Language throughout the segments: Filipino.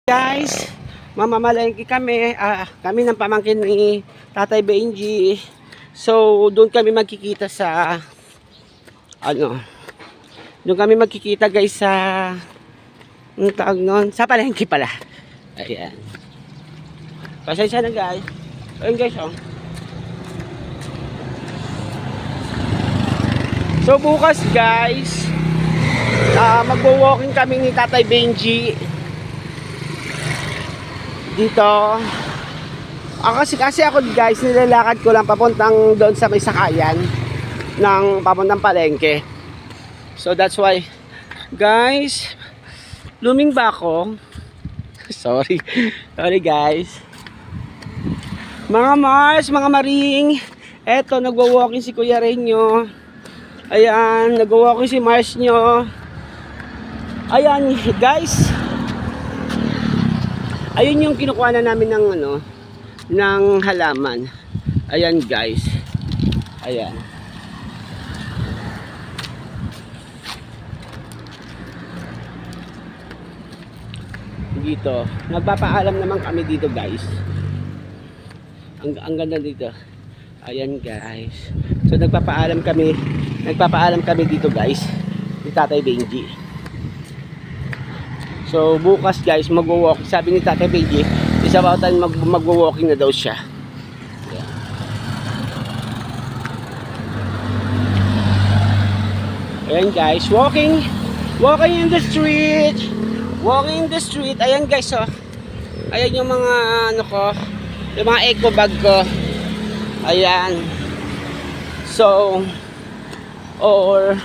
Guys, mamamalengke kami. Kami ng pamangkin ni Tatay Benji. So, doon kami magkikita sa doon kami magkikita guys sa tawag nun, sa palengke pala. Ayan. Pasensya na guys. Ayun guys, oh. So, bukas guys, magwo-walking kami ni Tatay Benji dito. Kasi ako guys, nilalakad ko lang papuntang doon sa may sakayan ng papuntang palengke. So that's why guys, luming ba ako? Sorry guys. Mga Mars, mga Maring, eto nagwo-walking si Kuya Renyo. Ayan, nagwo-walking si Mars nyo. Ayan guys, ayun yung kinukuha na namin ng ng halaman. Ayan guys. Ayan. Dito, nagpapaalam naman kami dito guys. Ang ganda dito. Ayan guys. So nagpapaalam kami dito guys ni Tatay Benji. So bukas guys magwo-walk, sabi ni Tatay Benji, isa pa tayo magwo-walking na daw siya. Ayan guys, walking in the street. Walking in the street. Ayan guys, oh. Ayan yung mga yung mga eco bag ko. Ayan. So or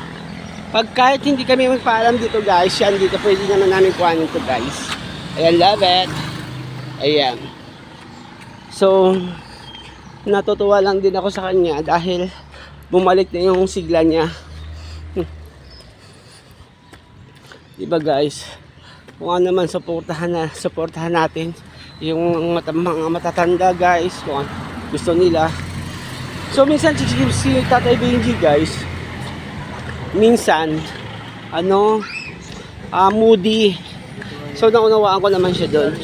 pag kahit hindi kami magpaalam dito guys, yan dito pwede naman namin kuhanin to guys. Ayan, love it. Ayan. So natutuwa lang din ako sa kanya dahil bumalik na yung sigla niya. Diba guys, kung ano naman supportahan natin yung mga matatanda guys, kung gusto nila. So minsan si Tatay Benji guys, minsan moody. So naunawaan ko naman siya doon.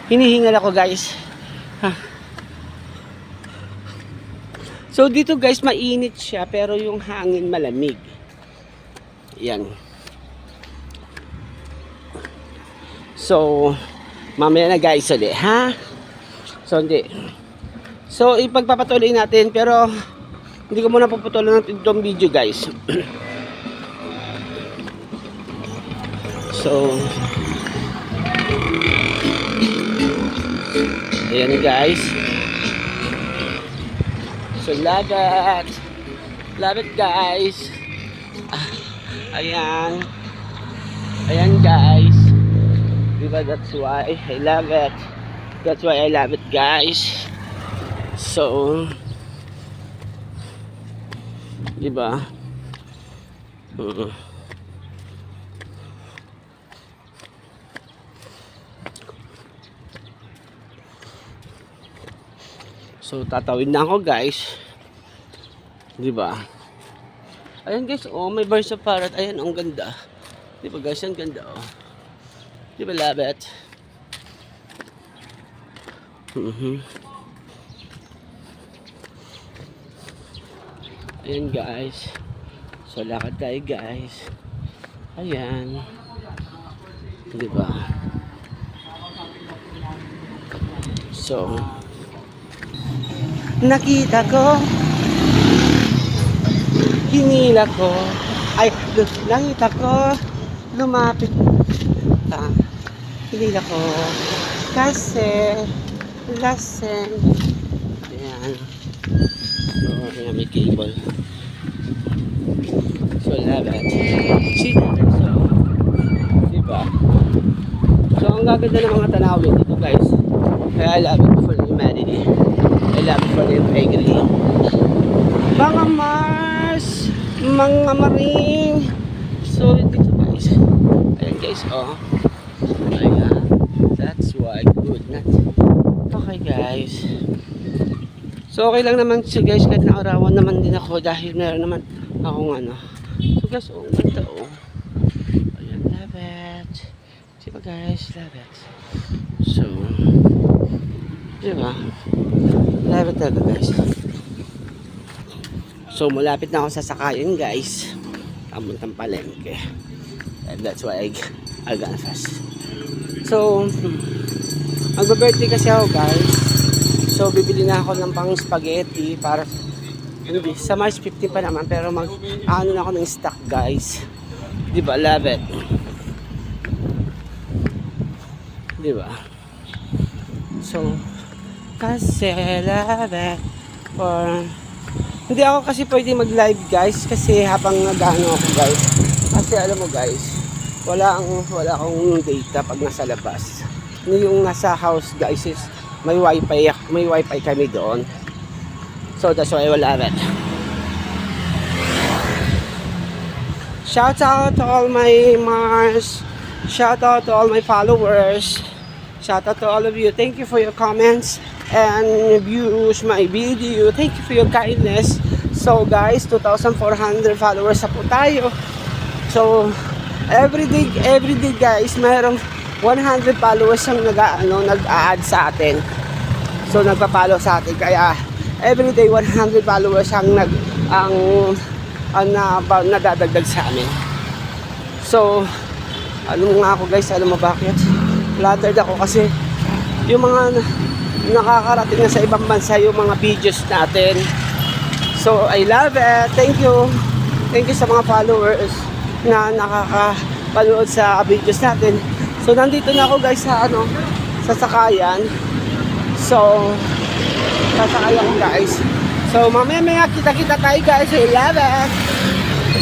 Hinihingal ako guys. So dito guys mainit siya pero yung hangin malamig. Yan. So mamaya na guys ulit, ha? So hindi. So ipagpapatuloy natin pero hindi ko muna puputulan ng itong video guys. So ayan guys. So love it guys. Ayan guys, diba, that's why I love it. That's why I love it guys. So diba, so tatawid na ako guys, diba. Ayan guys, oh, may birds of parrot. Ayan, ang ganda. Diba guys, ang ganda, oh. Diba, love it. Ayan guys. So, lakad tayo guys. Ayan. Diba? So, nakita ko, hinila ko, nakita ko, lumapit ka, hinila ko, kasi, laseng, ayan, so, ayan, may cable, so, love it, see, so, diba, so, ang gaganda ng mga tanawin dito guys, kaya I love it for humanity, I love it for the integrity. Mga Mars, mga Maring. So dito guys. Ayan guys, oh. Ayan. That's why good na. Okay guys. So okay lang naman siya guys, kahit naarawan naman din ako dahil meron naman akong So guys, oh, ganda oh. Ayan, love it. ko guys, love it. So, diba? Love it talaga guys. So, malapit na ako sa sakayan guys. Pamuntang palengke. And that's why I got fast. So, magbe-birthday kasi ako guys. So, bibili na ako ng pang spaghetti para hindi, sa March 15 pa naman pero ano na ako ng stock guys. Diba? Love it. Diba? So, kasi love it. Or, hindi ako kasi pwede mag-live guys kasi habang nag-ano ako guys. Kasi alam mo guys, wala akong data pag nasa labas. Yung nasa house guys is may wifi kami doon. So that's why I will have it. Shout out to all my Mars. Shout out to all my followers. Shout out to all of you. Thank you for your comments and views my video. Thank you for your kindness. So guys, 2,400 followers na po tayo. So every day guys, mayroong 100 followers ang nag-a-add sa atin. So nagpa-follow sa atin kaya everyday 100 followers ang nadadagdag sa amin. So ano nga ako guys, alam mo bakit? Flattered ako kasi yung mga nakakarating na sa ibang bansa yung mga videos natin. So I love it. Thank you sa mga followers na nakakapanood sa videos natin. So nandito na ako guys sa sa sakayan. So sasakay ako guys. So mamaya kita tayo guys. I love it.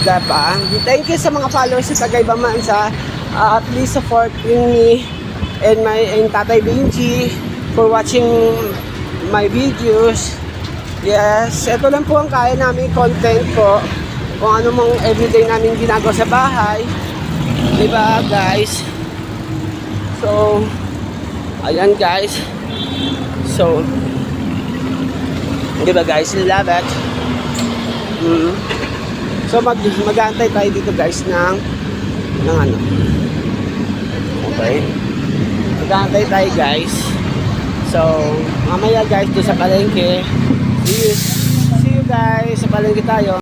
Diba? Thank you sa mga followers sa Tagaybang Bansa. Please supporting me and Tatay Benji for watching my videos. Yes, ito lang po ang kaya namin content ko. Kung ano mong everyday namin ginagawa sa bahay. Diba guys? So, ayan guys. So, diba guys, love it. So, mag-aantay tayo dito guys ng ano. Okay. Mag-aantay tayo guys. So, mamaya guys, doon sa palengke. See you guys, sa palengke tayo.